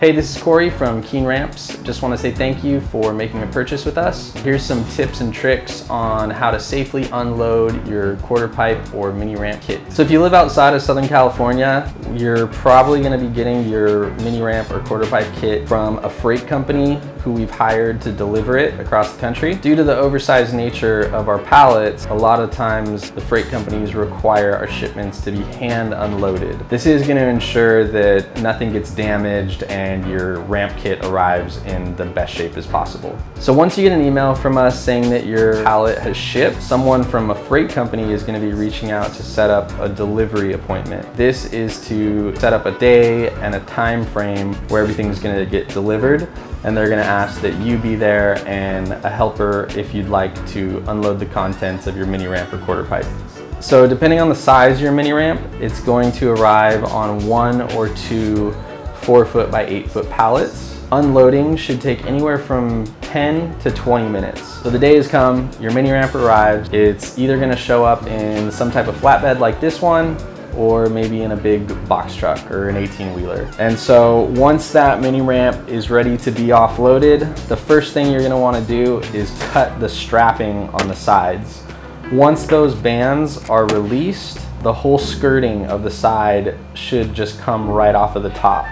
Hey, this is Corey from Keen Ramps. Just want to say thank you for making a purchase with us. Here's some tips and tricks on how to safely unload your quarter pipe or mini ramp kit. So if you live outside of Southern California, you're probably going to be getting your mini ramp or quarter pipe kit from a freight company who we've hired to deliver it across the country. Due to the oversized nature of our pallets, a lot of times the freight companies require our shipments to be hand unloaded. This is going to ensure that nothing gets damaged and your ramp kit arrives in the best shape as possible. So once you get an email from us saying that your pallet has shipped, someone from a freight company is going to be reaching out to set up a delivery appointment. This is to set up a day and a time frame where everything's going to get delivered, and they're going to ask that you be there and a helper if you'd like to unload the contents of your mini ramp or quarter pipe. So depending on the size of your mini ramp, it's going to arrive on 1 or 2 4-foot by 8-foot pallets. Unloading should take anywhere from 10 to 20 minutes. So the day has come, your mini ramp arrives. It's either going to show up in some type of flatbed like this one, or maybe in a big box truck or an 18-wheeler. And so once that mini ramp is ready to be offloaded, the first thing you're going to want to do is cut the strapping on the sides. Once those bands are released, the whole skirting of the side should just come right off of the top.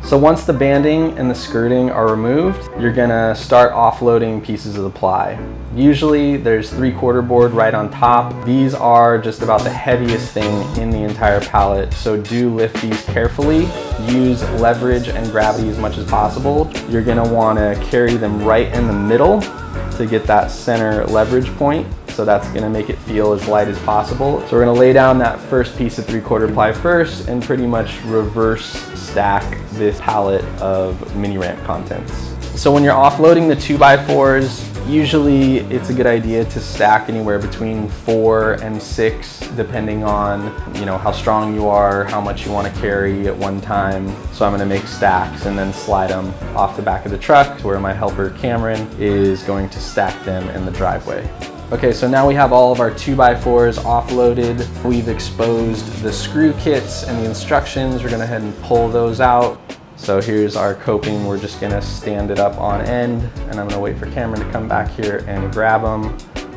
So once the banding and the skirting are removed, you're gonna start offloading pieces of the ply. Usually there's 3/4 board right on top. These are just about the heaviest thing in the entire pallet, so do lift these carefully. Use leverage and gravity as much as possible. You're gonna wanna carry them right in the middle to get that center leverage point. So that's gonna make it feel as light as possible. So we're gonna lay down that first piece of 3/4 ply first and pretty much reverse stack this pallet of mini ramp contents. So when you're offloading the 2x4s, usually it's a good idea to stack anywhere between 4 and 6, depending on how strong you are, how much you want to carry at one time. So I'm going to make stacks and then slide them off the back of the truck to where my helper Cameron is going to stack them in the driveway. Okay, so now we have all of our 2x4s offloaded. We've exposed the screw kits and the instructions. We're gonna go ahead and pull those out. So here's our coping. We're just gonna stand it up on end, and I'm gonna wait for Cameron to come back here and grab them.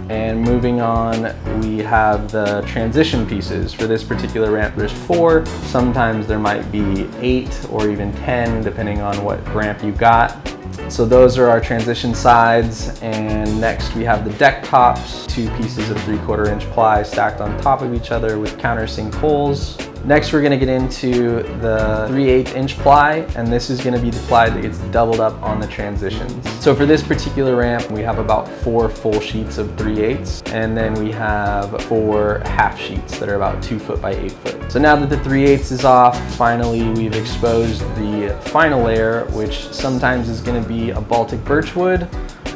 And moving on, we have the transition pieces. For this particular ramp, there's 4. Sometimes there might be 8 or even 10, depending on what ramp you got. So those are our transition sides, and next we have the deck tops, 2 pieces of 3/4 inch ply stacked on top of each other with countersink holes. Next we're going to get into the 3/8 inch ply, and this is going to be the ply that gets doubled up on the transitions. So for this particular ramp, we have about 4 full sheets of 3/8, and then we have 4 half sheets that are about 2 foot by 8 foot. So now that the 3/8 is off, finally we've exposed the final layer, which sometimes is going to be a Baltic birchwood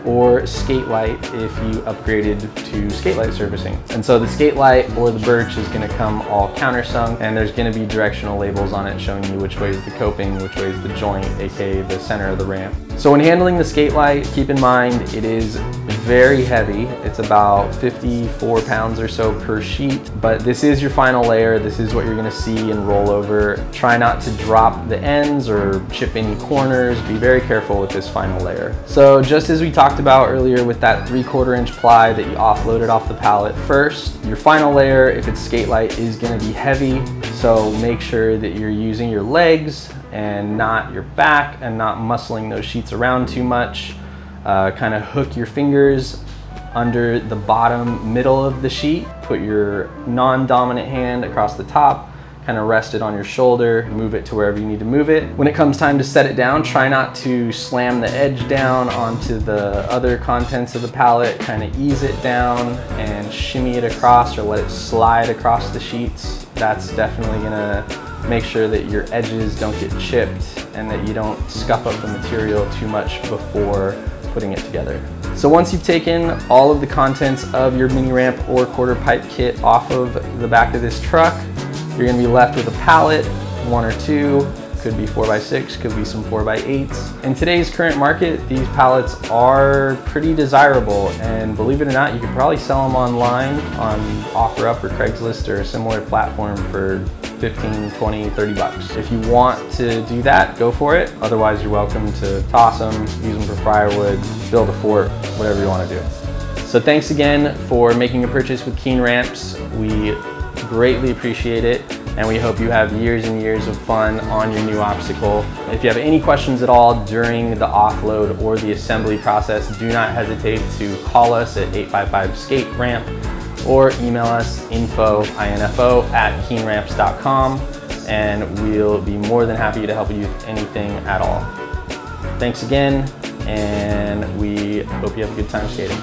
or skate light if you upgraded to skate light servicing. And so the skate light or the birch is going to come all countersunk, and there's going to be directional labels on it showing you which way is the coping, which way is the joint, aka the center of the ramp. So when handling the skate light, keep in mind it is very heavy. It's about 54 pounds or so per sheet, but this is your final layer. This is what you're going to see and roll over. Try not to drop the ends or chip any corners. Be very careful with this final layer. So just as we talked about earlier with that 3/4 inch ply that you offloaded off the pallet first, your final layer, if it's skate light, is going to be heavy. So make sure that you're using your legs and not your back, and not muscling those sheets around too much. Kind of hook your fingers under the bottom middle of the sheet. Put your non-dominant hand across the top, kind of rest it on your shoulder, move it to wherever you need to move it. When it comes time to set it down, try not to slam the edge down onto the other contents of the pallet. Kind of ease it down and shimmy it across, or let it slide across the sheets. That's definitely gonna make sure that your edges don't get chipped and that you don't scuff up the material too much before putting it together. So once you've taken all of the contents of your mini ramp or quarter pipe kit off of the back of this truck, you're gonna be left with a pallet, 1 or 2, could be 4x6, could be some 4x8s. In today's current market, these pallets are pretty desirable, and believe it or not, you could probably sell them online on OfferUp or Craigslist or a similar platform for 15, 20, 30 bucks. If you want to do that, go for it. Otherwise, you're welcome to toss them, use them for firewood, build a fort, whatever you want to do. So thanks again for making a purchase with Keen Ramps. We greatly appreciate it, and we hope you have years and years of fun on your new obstacle. If you have any questions at all during the offload or the assembly process, do not hesitate to call us at 855-SKATE-RAMP or email us info@keenramps.com, and we'll be more than happy to help you with anything at all. Thanks again, and we hope you have a good time skating.